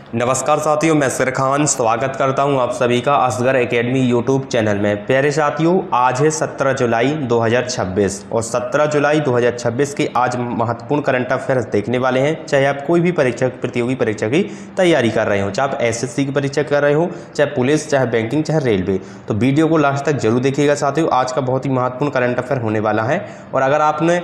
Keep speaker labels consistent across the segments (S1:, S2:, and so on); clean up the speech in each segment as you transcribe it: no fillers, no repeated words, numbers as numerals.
S1: नमस्कार साथियों, मैं असगर खान स्वागत करता हूं आप सभी का असगर एकेडमी यूट्यूब चैनल में। प्यारे साथियों, आज है 17 जुलाई 2026 और 17 जुलाई 2026 के आज महत्वपूर्ण करंट अफेयर्स देखने वाले हैं। चाहे आप कोई भी परीक्षा प्रतियोगी परीक्षा की तैयारी कर रहे हो, चाहे आप एसएससी की परीक्षा कर रहे हो, चाहे पुलिस, चाहे बैंकिंग, चाहे रेलवे, तो वीडियो को लास्ट तक जरूर देखिएगा साथियों। आज का बहुत ही महत्वपूर्ण करंट अफेयर होने वाला है और अगर आपने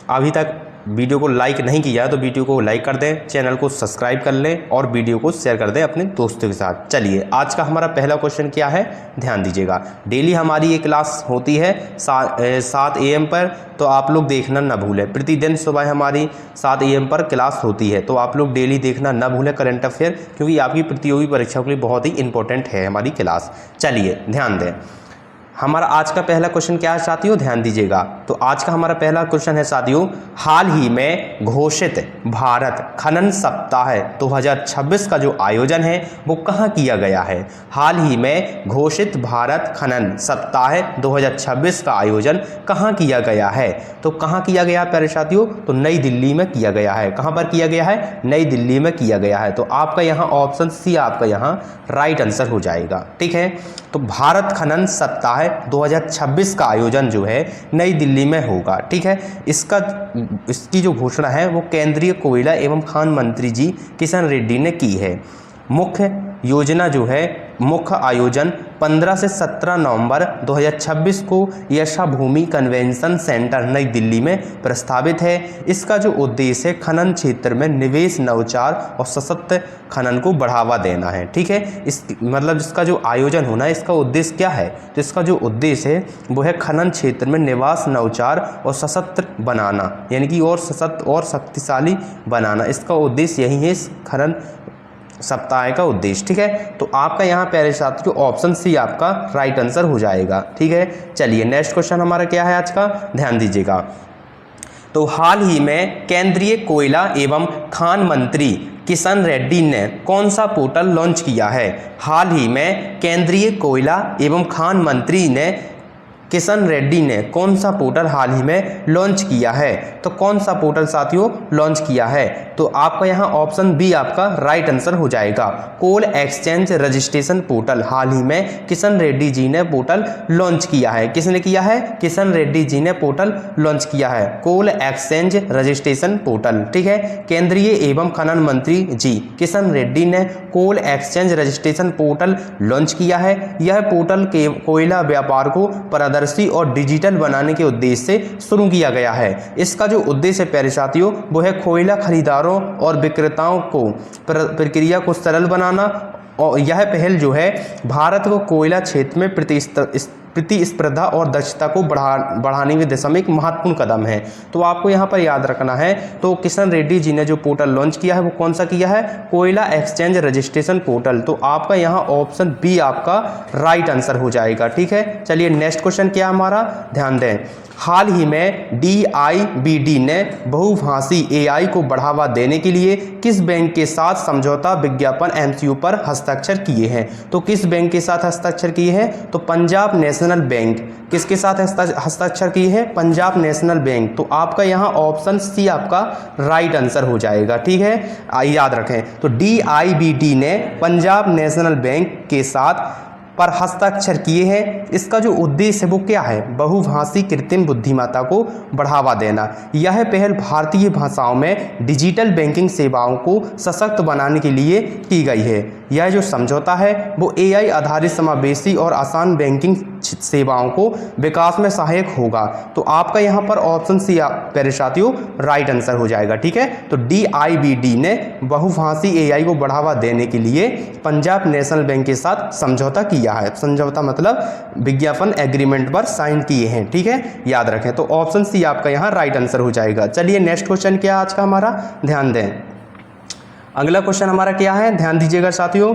S1: अभी तक वीडियो को लाइक नहीं किया है तो वीडियो को लाइक कर दें, चैनल को सब्सक्राइब कर लें और वीडियो को शेयर कर दें अपने दोस्तों के साथ। चलिए, आज का हमारा पहला क्वेश्चन क्या है, ध्यान दीजिएगा। डेली हमारी ये क्लास होती है 7 AM पर, तो आप लोग देखना ना भूलें। प्रतिदिन सुबह हमारी 7 AM पर क्लास होती है, तो आप लोग डेली देखना ना भूलें करंट अफेयर, क्योंकि आपकी प्रतियोगी परीक्षाओं के लिए बहुत ही इंपॉर्टेंट है हमारी क्लास। चलिए ध्यान दें, हमारा आज का पहला क्वेश्चन क्या है साथियों, ध्यान दीजिएगा। तो आज का हमारा पहला क्वेश्चन है साथियों, हाल ही में घोषित भारत खनन सप्ताह 2026 का जो आयोजन है वो कहाँ किया गया है। हाल ही में घोषित भारत खनन सप्ताह 2026 का आयोजन कहाँ किया गया है। तो कहाँ किया गया है प्यारे साथियों, तो नई दिल्ली में किया गया है। कहाँ पर किया गया है, नई दिल्ली में किया गया है। तो आपका यहाँ ऑप्शन सी आपका यहाँ राइट आंसर हो जाएगा। ठीक है, तो भारत खनन सप्ताह 2026 का आयोजन जो है नई दिल्ली में होगा। ठीक है, इसकी जो घोषणा है वो केंद्रीय कोयला एवं खान मंत्री जी किशन रेड्डी ने की है। मुख्य योजना जो है, मुख्य आयोजन 15 से 17 नवंबर 2026 को यशाभूमि कन्वेंशन सेंटर नई दिल्ली में प्रस्तावित है। इसका जो उद्देश्य है खनन क्षेत्र में निवेश, नवाचार और सशक्त खनन को बढ़ावा देना है। ठीक है, इस मतलब इसका जो आयोजन होना है, इसका उद्देश्य क्या है, तो इसका जो उद्देश्य है वो है खनन क्षेत्र में निवास, नवाचार और सशक्त बनाना, यानी कि और सशक्त और शक्तिशाली बनाना। इसका उद्देश्य यही है, इस खनन सप्ताह का उद्देश्य। ठीक है, तो आपका यहाँ प्यारे साथियों ऑप्शन सी आपका राइट आंसर हो जाएगा। ठीक है, चलिए नेक्स्ट क्वेश्चन हमारा क्या है आज का, ध्यान दीजिएगा। तो हाल ही में केंद्रीय कोयला एवं खान मंत्री किशन रेड्डी ने कौन सा पोर्टल लॉन्च किया है। हाल ही में केंद्रीय कोयला एवं खान मंत्री ने किशन रेड्डी ने कौन सा पोर्टल हाल ही में लॉन्च किया है। तो कौन सा पोर्टल साथियों लॉन्च किया है, तो आपका यहाँ ऑप्शन बी आपका राइट आंसर हो जाएगा। कोल एक्सचेंज रजिस्ट्रेशन पोर्टल हाल ही में किशन रेड्डी जी ने पोर्टल लॉन्च किया है। किसने किया है, किशन रेड्डी जी ने पोर्टल लॉन्च किया है, कोल एक्सचेंज रजिस्ट्रेशन पोर्टल। ठीक है, केंद्रीय एवं खनन मंत्री जी किशन रेड्डी ने कोल एक्सचेंज रजिस्ट्रेशन पोर्टल लॉन्च किया है। यह पोर्टल के कोयला व्यापार को पारदर्शी और डिजिटल बनाने के उद्देश्य से शुरू किया गया है। इसका जो उद्देश्य प्यारे साथियों वो है कोयला खरीदारों और विक्रेताओं को प्रक्रिया को सरल बनाना, और यह पहल जो है भारत को कोयला क्षेत्र में प्रतिस्पर्धा और दक्षता को बढ़ाने की दिशा में एक महत्वपूर्ण कदम है। तो आपको यहाँ पर याद रखना है, तो किशन रेड्डी जी ने जो पोर्टल लॉन्च किया है वो कौन सा किया है, कोयला एक्सचेंज रजिस्ट्रेशन पोर्टल। तो आपका यहाँ ऑप्शन बी आपका राइट आंसर हो जाएगा। ठीक है, चलिए नेक्स्ट क्वेश्चन क्या हमारा, ध्यान दें। हाल ही में DIBD ने बहुभाषी AI को बढ़ावा देने के लिए किस बैंक के साथ समझौता विज्ञापन MCU पर हस्ताक्षर किए हैं। तो किस बैंक के साथ हस्ताक्षर किए हैं, तो पंजाब नेशनल बैंक। किसके साथ हस्ताक्षर किए हैं, पंजाब नेशनल बैंक। तो आपका यहाँ ऑप्शन सी आपका राइट आंसर हो जाएगा। ठीक है, याद रखें, तो DIBD ने पंजाब नेशनल बैंक के साथ पर हस्ताक्षर किए हैं। इसका जो उद्देश्य है वो क्या है, बहुभाषी कृत्रिम बुद्धिमत्ता को बढ़ावा देना। यह पहल भारतीय भाषाओं में डिजिटल बैंकिंग सेवाओं को सशक्त बनाने के लिए की गई है। यह जो समझौता है वो AI आधारित समावेशी और आसान बैंकिंग सेवाओं को विकास में सहायक होगा। तो आपका यहाँ पर ऑप्शन सी प्यारे साथियों राइट आंसर हो जाएगा। ठीक है, तो DIBD ने बहुभाषी AI को बढ़ावा देने के लिए पंजाब नेशनल बैंक के साथ समझौता किया है। समझौता मतलब विज्ञापन एग्रीमेंट पर साइन किए हैं। ठीक है, याद रखें, तो ऑप्शन सी आपका यहाँ राइट आंसर हो जाएगा। चलिए नेक्स्ट क्वेश्चन क्या आज का हमारा, ध्यान दें। अगला क्वेश्चन हमारा क्या है, ध्यान दीजिएगा साथियों।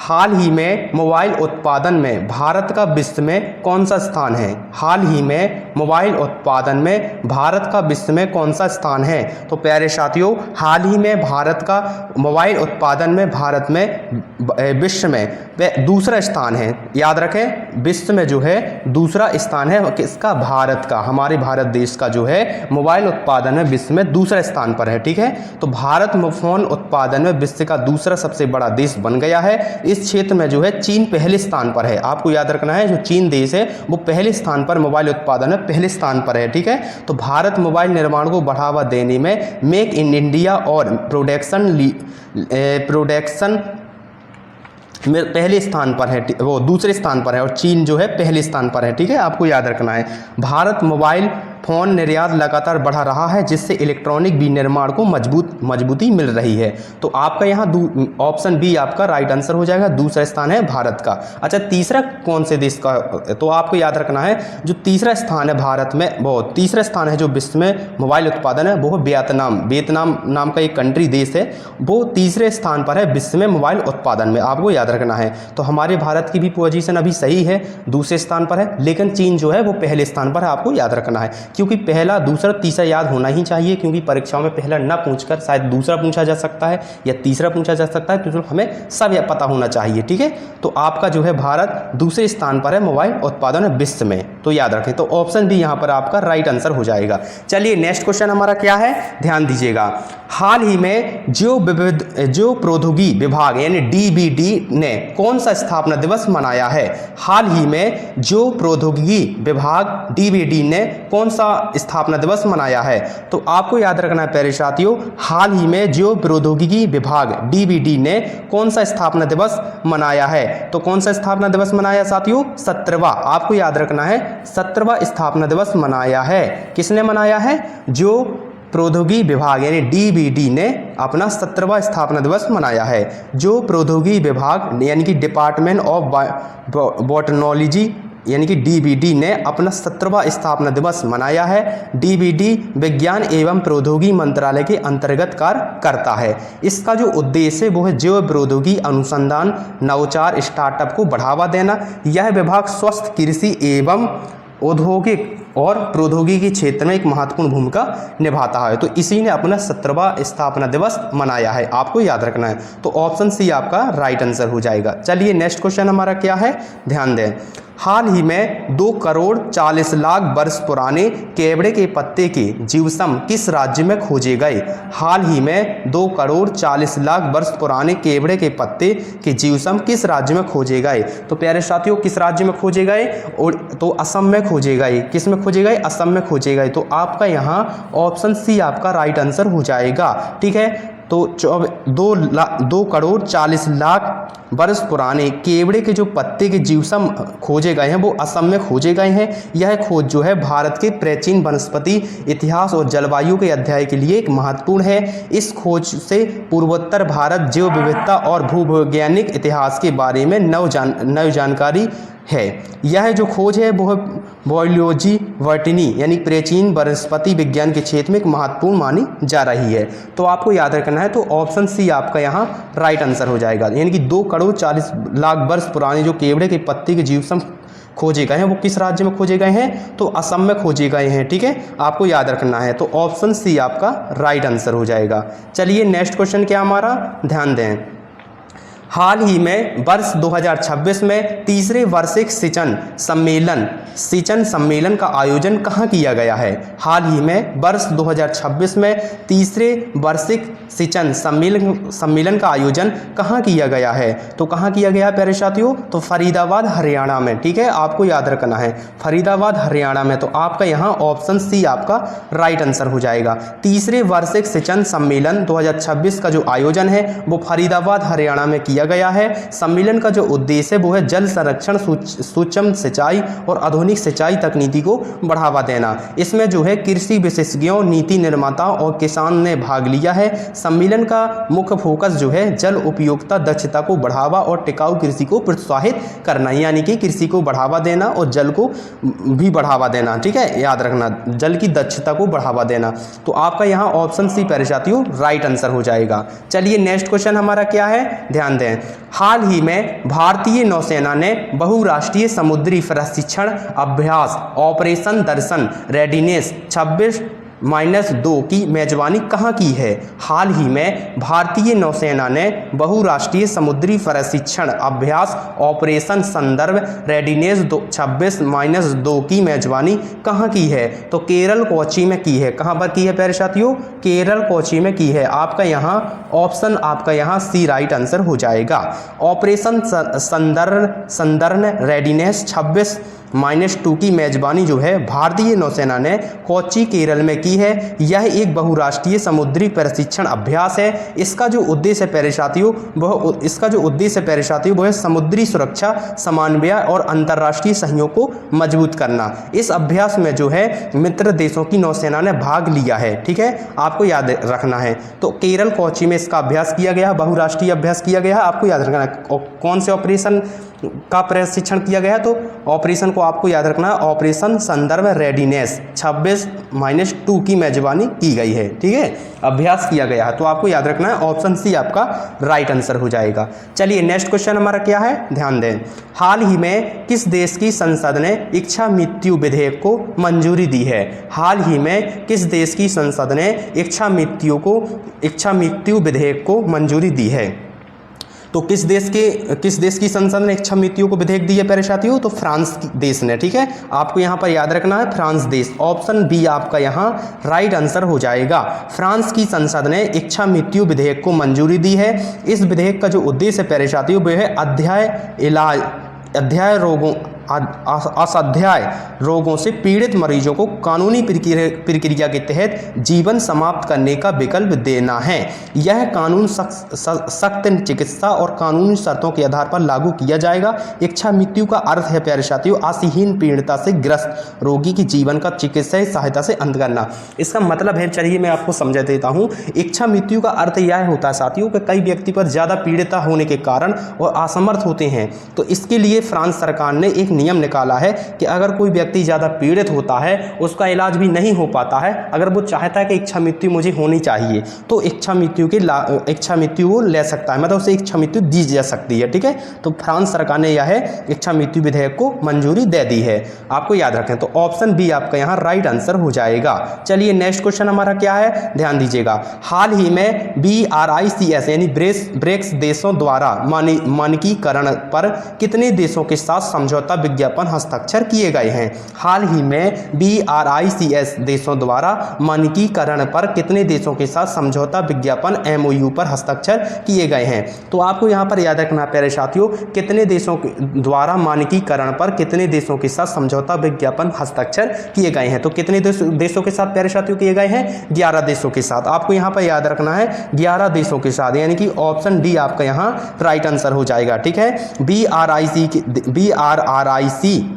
S1: हाल ही में मोबाइल उत्पादन में भारत का विश्व में कौन सा स्थान है? हाल ही में मोबाइल उत्पादन में भारत का विश्व में कौन सा स्थान है? तो प्यारे साथियों, हाल ही में भारत का मोबाइल उत्पादन में भारत में विश्व में दूसरा स्थान है। याद रखें, विश्व में जो है दूसरा स्थान है किसका? भारत का। हमारे भारत देश का जो है मोबाइल उत्पादन में विश्व में दूसरे स्थान पर है। ठीक है, तो भारत फोन उत्पादन में विश्व का दूसरा सबसे बड़ा देश बन गया है। इस क्षेत्र में जो है चीन पहले स्थान पर है। आपको याद रखना है, जो चीन देश है वो पहले स्थान पर मोबाइल उत्पादन में पहले स्थान पर है। ठीक है, तो भारत मोबाइल निर्माण को बढ़ावा देने में मेक इन इंडिया और प्रोडक्शन में पहले स्थान पर है, वो दूसरे स्थान पर है, और चीन जो है पहले स्थान पर है। ठीक है, आपको याद रखना है। भारत मोबाइल फ़ोन निर्यात लगातार बढ़ा रहा है, जिससे इलेक्ट्रॉनिक विनिर्माण को मजबूती मिल रही है। तो आपका यहाँ ऑप्शन बी आपका राइट आंसर हो जाएगा। दूसरा स्थान है भारत का। अच्छा, तीसरा कौन से देश का? तो आपको याद रखना है, जो तीसरा स्थान है भारत में, वो तीसरा स्थान है जो विश्व में मोबाइल उत्पादन है, वो वियतनाम। वियतनाम नाम का एक कंट्री देश है, वो तीसरे स्थान पर है विश्व में मोबाइल उत्पादन में। आपको याद रखना है। तो हमारे भारत की भी पोजीशन अभी सही है, दूसरे स्थान पर है, लेकिन चीन जो है वो पहले स्थान पर है। आपको याद रखना है, क्योंकि पहला, दूसरा, तीसरा याद होना ही चाहिए, क्योंकि परीक्षाओं में पहला ना पूछकर शायद दूसरा पूछा जा सकता है या तीसरा पूछा जा सकता है, तो हमें सब यह पता होना चाहिए। ठीक है, तो आपका जो है भारत दूसरे स्थान पर है मोबाइल उत्पादन विश्व में, तो याद रखें। तो ऑप्शन बी यहाँ पर आपका राइट आंसर हो जाएगा। चलिए नेक्स्ट क्वेश्चन हमारा क्या है, ध्यान दीजिएगा। हाल ही में जो प्रौद्योगिकी विभाग यानी डीबीडी ने कौन सा स्थापना दिवस मनाया है? हाल ही में जो प्रौद्योगिकी विभाग डीबीडी ने कौन सा स्थापना दिवस मनाया है? तो आपको याद रखना है प्यारे साथियों, हाल ही में जो प्रौद्योगिकी विभाग डीबीडी ने कौन सा स्थापना दिवस मनाया है? तो कौन सा स्थापना दिवस मनाया साथियों? 17वां। आपको याद रखना है, 17वां स्थापना दिवस मनाया है। किसने मनाया है? जो प्रौद्योगिकी विभाग यानी डीबीडी ने अपना 17वां स्थापना दिवस मनाया है। जो प्रौद्योगिकी विभाग यानी कि डिपार्टमेंट ऑफ बॉटनोलॉजी यानी कि डीबीडी ने अपना 17वां स्थापना दिवस मनाया है। डीबीडी विज्ञान एवं प्रौद्योगिकी मंत्रालय के अंतर्गत कार्य करता है। इसका जो उद्देश्य है वो है जैव प्रौद्योगिकी अनुसंधान, नवाचार, स्टार्टअप को बढ़ावा देना। यह विभाग स्वस्थ कृषि एवं औद्योगिक और प्रौद्योगिकी के क्षेत्र में एक महत्वपूर्ण भूमिका निभाता है। तो इसी ने अपना 17वां स्थापना दिवस मनाया है। आपको याद रखना है। तो ऑप्शन सी आपका राइट आंसर हो जाएगा। चलिए नेक्स्ट क्वेश्चन हमारा क्या है, ध्यान दें। हाल ही में 2 करोड़ 40 लाख वर्ष पुराने केवड़े के पत्ते के जीवाश्म किस राज्य में खोजे गए? हाल ही में 2 करोड़ 40 लाख वर्ष पुराने केवड़े के पत्ते के जीवाश्म किस राज्य में खोजे गए? तो प्यारे साथियों, किस राज्य में खोजे गए? और तो असम में खोजे गए। किस में खोजे गए? असम में खोजे गए। तो आपका यहाँ ऑप्शन सी आपका राइट आंसर हो जाएगा। ठीक है, तो 2 करोड़ 40 लाख वर्ष पुराने केवड़े के जो पत्ते के जीवाश्म खोजे गए हैं वो असम में खोजे गए हैं। यह खोज जो है भारत के प्राचीन वनस्पति इतिहास और जलवायु के अध्ययन के लिए एक महत्वपूर्ण है। इस खोज से पूर्वोत्तर भारत जैव विविधता और भूवैज्ञानिक इतिहास के बारे में नई जानकारी है। यह जो खोज है वो बायोलॉजी बॉटनी यानी प्राचीन वनस्पति विज्ञान के क्षेत्र में एक महत्वपूर्ण मानी जा रही है। तो आपको याद रखना है। तो ऑप्शन सी आपका यहाँ राइट आंसर हो जाएगा। यानी कि 2 करोड़ 40 लाख वर्ष पुराने जो केवड़े के पत्ते के जीवाश्म खोजे गए हैं वो किस राज्य में खोजे गए हैं? तो असम में खोजे गए हैं। ठीक है, आपको याद रखना है। तो ऑप्शन सी आपका राइट आंसर हो जाएगा। चलिए नेक्स्ट क्वेश्चन क्या हमारा, ध्यान दें। हाल ही में वर्ष 2026 में तीसरे वार्षिक सिंचन सम्मेलन का आयोजन कहाँ किया गया है? हाल ही में वर्ष 2026 में तीसरे वार्षिक सिंचन सम्मेलन का आयोजन कहाँ किया गया है? तो कहाँ किया गया है प्यारे साथियों? तो फरीदाबाद हरियाणा में। ठीक है, आपको याद रखना है, फरीदाबाद हरियाणा में। तो आपका यहाँ ऑप्शन सी आपका राइट आंसर हो जाएगा। तीसरे वार्षिक सिंचन सम्मेलन 2026 का जो आयोजन है वो फरीदाबाद हरियाणा में किया गया है। सम्मेलन का जो उद्देश्य है वो है जल संरक्षण, सूक्ष्म सिंचाई और आधुनिक सिंचाई तकनीकी को बढ़ावा देना। इसमें जो है कृषि विशेषज्ञों, नीति निर्माताओं और किसान ने भाग लिया है। सम्मेलन का मुख्य फोकस जो है जल उपयोगिता दक्षता को बढ़ावा और टिकाऊ कृषि को प्रोत्साहित करना, यानी कि कृषि को बढ़ावा देना और जल को भी बढ़ावा देना। ठीक है, याद रखना, जल की दक्षता को बढ़ावा देना। तो आपका यहाँ ऑप्शन सी प्यारे साथियों राइट आंसर हो जाएगा। चलिए नेक्स्ट क्वेश्चन हमारा क्या है, ध्यान दें। दें। हाल ही में भारतीय नौसेना ने बहुराष्ट्रीय समुद्री प्रशिक्षण अभ्यास ऑपरेशन दर्शन रेडीनेस 26-2 की मेजबानी कहाँ की है? हाल ही में भारतीय नौसेना ने बहुराष्ट्रीय समुद्री प्रशिक्षण अभ्यास ऑपरेशन संदर्भ रेडीनेस 26-2 की मेजबानी कहाँ की है? तो केरल कोच्चि में की है। कहाँ पर की है प्यारे साथियों? केरल कोच्चि में की है। आपका यहाँ ऑप्शन आपका यहाँ सी राइट आंसर हो जाएगा। ऑपरेशन संदर्भ रेडीनेस 26-2 की मेजबानी जो है भारतीय नौसेना ने कोच्चि केरल में की है। यह एक बहुराष्ट्रीय समुद्री प्रशिक्षण अभ्यास है। इसका जो उद्देश्य है प्यारे साथियों वह है समुद्री सुरक्षा समन्वय और अंतर्राष्ट्रीय सहयोग को मजबूत करना। इस अभ्यास में जो है मित्र देशों की नौसेना ने भाग लिया है। ठीक है, आपको याद रखना है। तो केरल कोच्चि में इसका अभ्यास किया गया, बहुराष्ट्रीय अभ्यास किया गया। आपको याद रखना है कौन से ऑपरेशन का प्रशिक्षण किया गया। तो ऑपरेशन को आपको याद रखना है, ऑपरेशन संदर्भ रेडीनेस 26-2 की मेजबानी की गई है। ठीक है, अभ्यास किया गया है, तो आपको याद रखना है ऑप्शन सी आपका राइट आंसर हो जाएगा। चलिए नेक्स्ट क्वेश्चन हमारा क्या है, ध्यान दें। हाल ही में किस देश की संसद ने इच्छा मृत्यु विधेयक को मंजूरी दी है? हाल ही में किस देश की संसद ने इच्छा मृत्यु विधेयक को मंजूरी दी है? तो किस देश की संसद ने इच्छा मृत्यु को विधेयक दी है प्यारे साथियों? तो फ्रांस देश ने। ठीक है, आपको यहाँ पर याद रखना है फ्रांस देश। ऑप्शन बी आपका यहाँ राइट आंसर हो जाएगा। फ्रांस की संसद ने इच्छा मृत्यु विधेयक को मंजूरी दी है। इस विधेयक का जो उद्देश्य है प्यारे साथियों वह है असाध्य रोगों से पीड़ित मरीजों को कानूनी प्रक्रिया के तहत जीवन समाप्त करने का विकल्प देना है। यह कानून सख्त चिकित्सा और कानूनी शर्तों के आधार पर लागू किया जाएगा। इच्छा मृत्यु का अर्थ है प्यारे साथियों आशीहीन पीड़िता से ग्रस्त रोगी की जीवन का चिकित्सीय सहायता से अंत करना। इसका मतलब है, चलिए मैं आपको समझा देता हूँ। इच्छा मृत्यु का अर्थ यह होता है साथियों कि कई व्यक्ति पर ज़्यादा पीड़िता होने के कारण और असमर्थ होते हैं, तो इसके लिए फ्रांस सरकार ने एक नियम निकाला है कि अगर कोई व्यक्ति ज़्यादा पीड़ित होता है, उसका इलाज भी नहीं हो पाता है, अगर वो चाहता है कि इच्छा मृत्यु मुझे होनी चाहिए, तो इच्छा मृत्यु वो ले सकता है, मतलब उसे इच्छा मृत्यु दी जा सकती है। ठीक है, तो फ्रांस सरकार ने यह इच्छा मृत्यु विधेयक को मंजूरी दे दी है। आपको याद रखें, तो ऑप्शन बी आपका यहाँ राइट आंसर हो जाएगा। चलिए नेक्स्ट क्वेश्चन हमारा क्या है, ध्यान दीजिएगा। हाल ही में BRICS यानी ब्रिक्स देशों द्वारा मानकीकरण पर कितने देशों के साथ समझौता विज्ञापन हस्ताक्षर किए गए हैं? हाल ही में BRICS देशों द्वारा मानकीकरण पर कितने देशों के साथ समझौता विज्ञापन MOU पर हस्ताक्षर किए गए हैं? तो आपको यहाँ पर याद रखना प्यारे साथियों, कितने देशों द्वारा मानकीकरण पर कितने देशों के साथ समझौता विज्ञापन हस्ताक्षर किए गए हैं? तो कितने देशों के साथ प्यारे साथियों किए गए हैं? 11 देशों के साथ। आपको यहाँ पर याद रखना है 11 देशों के साथ, यानी कि ऑप्शन डी आपका यहाँ राइट आंसर हो जाएगा। ठीक है, BRIC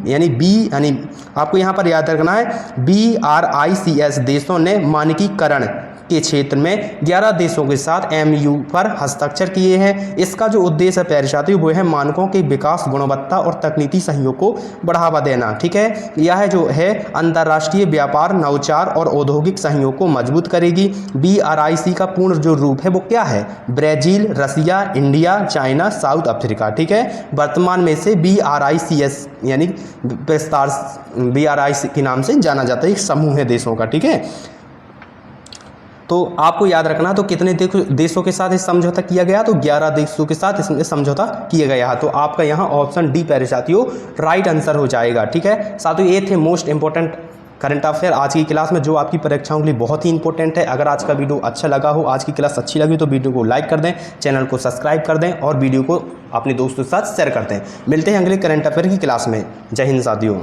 S1: यानी आपको यहाँ पर याद रखना है BRICS देशों ने मानकीकरण के क्षेत्र में 11 देशों के साथ MOU पर हस्ताक्षर किए हैं। इसका जो उद्देश्य है प्यारे साथियों वो है मानकों के विकास, गुणवत्ता और तकनीकी सहयोग को बढ़ावा देना। ठीक है, यह जो है अंतर्राष्ट्रीय व्यापार, नवाचार और औद्योगिक सहयोग को मजबूत करेगी। BRIC का पूर्ण जो रूप है वो क्या है? ब्राज़ील, रसिया, इंडिया, चाइना, साउथ अफ्रीका। ठीक है, वर्तमान में से BRICS यानी विस्तार BRIC के नाम से जाना जाता है, एक समूह है देशों का। ठीक है, तो आपको याद रखना, तो कितने देशों के साथ इस समझौता किया गया? तो 11 देशों के साथ इसमें समझौता किया गया है। तो आपका यहाँ ऑप्शन डी प्यारे साथियों राइट आंसर हो जाएगा। ठीक है साथियों, ये थे मोस्ट इंपॉर्टेंट करंट अफेयर आज की क्लास में, जो आपकी परीक्षाओं के लिए बहुत ही इंपॉर्टेंट है। अगर आज का वीडियो अच्छा लगा हो, आज की क्लास अच्छी लगी तो वीडियो को लाइक कर दें, चैनल को सब्सक्राइब कर दें और वीडियो को अपने दोस्तों के साथ शेयर कर दें। मिलते हैं अगले करंट अफेयर की क्लास में। जय हिंद साथियों।